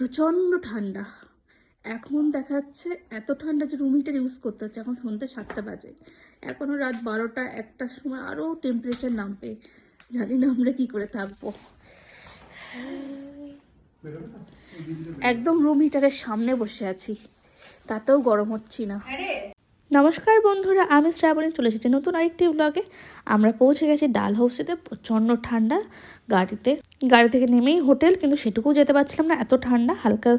প্রচণ্ড ঠান্ডা। এখন দেখাচ্ছে এত ঠান্ডা যে রুম হিটার ইউজ করতে হচ্ছে। এখন সন্ধ্যে 7টা বাজে, এখনও রাত 12টা 1টার সময় আরও টেম্পারেচার নামবে। জানি না আমরা কি করে থাকবো। একদম রুম হিটারের সামনে বসে আছি, তাতেও গরম হচ্ছি না। নমস্কার বন্ধুরা, আমি শ্রাবণী চলে এসেছি নতুন আরেকটি ব্লগে। আমরা পৌঁছে গেছি ডালহাউসিতে। প্রচণ্ড ঠান্ডা। গাড়ি থেকে নেমেই হোটেল, কিন্তু সেটুকুও যেতে পারছিলাম না, এত ঠান্ডা। হালকা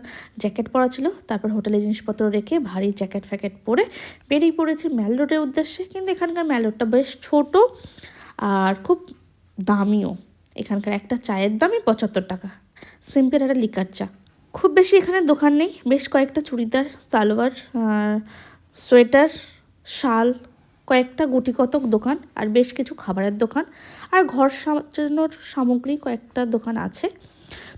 জ্যাকেট পরা ছিল, তারপর হোটেলে জিনিসপত্র রেখে ভারী জ্যাকেট ফ্যাকেট পরে বেরিয়ে পড়েছি ম্যাল রোডের উদ্দেশ্যে। কিন্তু এখানকার ম্যাল রোডটা বেশ ছোট আর খুব দামিও। এখানকার একটা চায়ের দামই 75 টাকা, সিম্পল একটা লিকার চা। খুব বেশি এখানে দোকান নেই, বেশ কয়েকটা চুড়িদার, সালোয়ার, সোয়েটার, শাল, কয়েকটা গুটি কতক দোকান, আর বেশ কিছু খাবারের দোকান, আর ঘর সাজানোর সামগ্রী কয়েকটা দোকান আছে।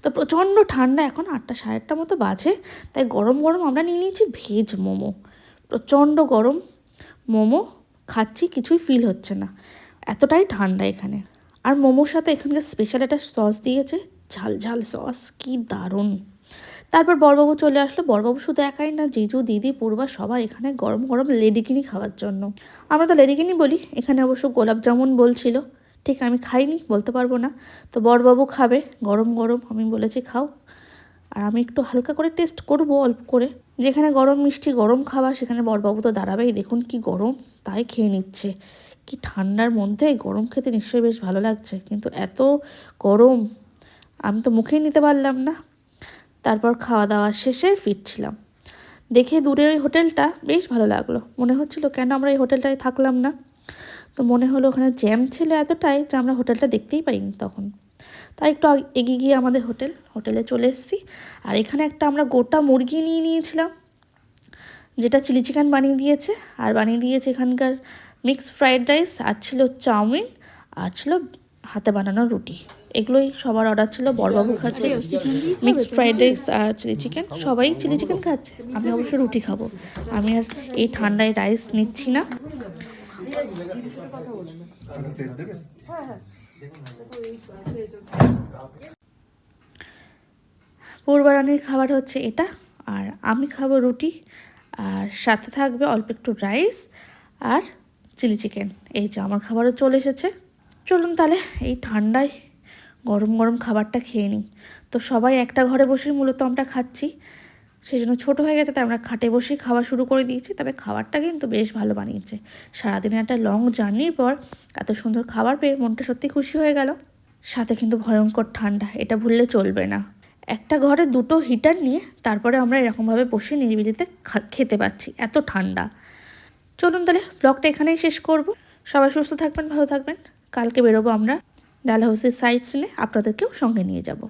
তো প্রচণ্ড ঠান্ডা, এখন 8টা 8:30 মতো বাজে, তাই গরম গরম আমরা নিয়ে নিয়েছি ভেজ মোমো। প্রচণ্ড গরম মোমো খাচ্ছি, কিছুই ফিল হচ্ছে না, এতটাই ঠান্ডা এখানে। আর মোমোর সাথে এখানকার স্পেশাল একটা সস দিয়েছে, ঝাল ঝাল সস, কি দারুণ। তারপর বড়বাবু চলে আসলো। বড়বাবু শুধু একাই না, জিজু, দিদি, পূর্বা সবাই এখানে গরম গরম লেডিকিনি খাওয়ার জন্য। আমরা তো লেডিকিনি বলি, এখানে অবশ্য গোলাপ জামুন বলছিল, ঠিক আমি খাইনি, বলতে পারবো না। তো বড়বাবু খাবে গরম গরম, আমি বলেছি খাও, আর আমি একটু হালকা করে টেস্ট করব অল্প করে। যেখানে গরম মিষ্টি গরম খাবার, সেখানে বড়বাবু তো দাঁড়াবেই। দেখুন কি গরম, তাই খেয়ে নিচ্ছে। কি ঠান্ডার মধ্যে গরম খেতে নিশ্চয়ই বেশ ভালো লাগছে, কিন্তু এত গরম আমি তো মুখেই নিতে পারলাম না। তারপর খাওয়া দাওয়া শেষে ফিরছিলাম, দেখে দূরে ওই হোটেলটা বেশ ভালো লাগলো। মনে হচ্ছিল কেন আমরা এই হোটেলটায় থাকলাম না। তো মনে হলো ওখানে জ্যাম ছিল এতটাই যে আমরা হোটেলটা দেখতেই পাইনি তখন। তাই একটু এগিয়ে গিয়ে আমাদের হোটেলে চলে এসেছি। আর এখানে একটা আমরা গোটা মুরগি নিয়ে নিয়েছিলাম, যেটা চিলি চিকেন বানিয়ে দিয়েছে। আর বানিয়ে দিয়েছে এখানকার মিক্সড ফ্রাইড রাইস, আর ছিল চাউমিন, আর ছিল হাতে বানানো রুটি। এগুলোই সবার অর্ডার ছিল। বড়বাবু খাচ্ছে মিক্সড ফ্রাইড রাইস আর চিলি চিকেন, সবাই চিলি চিকেন খাচ্ছে, আমি অবশ্য রুটি খাবো। আমি আর এই ঠান্ডায় রাইস নিচ্ছি না। পূর্বারানির খাবার হচ্ছে এটা, আর আমি খাবো রুটি, আর সাথে থাকবে অল্প একটু রাইস আর চিলি চিকেন। এই যে আমার খাবারও চলে এসেছে। চলুন তাহলে এই ঠান্ডায় গরম গরম খাবারটা খেয়ে নিই। তো সবাই একটা ঘরে বসেই মূলত আমরা খাচ্ছি, সেই জন্য ছোটো হয়ে গেছে, তাই আমরা খাটে বসেই খাওয়া শুরু করে দিয়েছি। তবে খাবারটা কিন্তু বেশ ভালো বানিয়েছে। সারাদিনের একটা লং জার্নির পর এত সুন্দর খাবার পেয়ে মনটা সত্যি খুশি হয়ে গেল। সাথে কিন্তু ভয়ঙ্কর ঠান্ডা, এটা ভুললে চলবে না। একটা ঘরে দুটো হিটার নিয়ে তারপরে আমরা এরকমভাবে বসে নিরিবিলিতে খেতে পাচ্ছি, এত ঠান্ডা। চলুন তাহলে ব্লগটা এখানেই শেষ করব। সবাই সুস্থ থাকবেন, ভালো থাকবেন। কালকে বেরোবো আমরা ডালহাউসের সাইট সিনে, আপনাদেরকেও সঙ্গে নিয়ে যাব।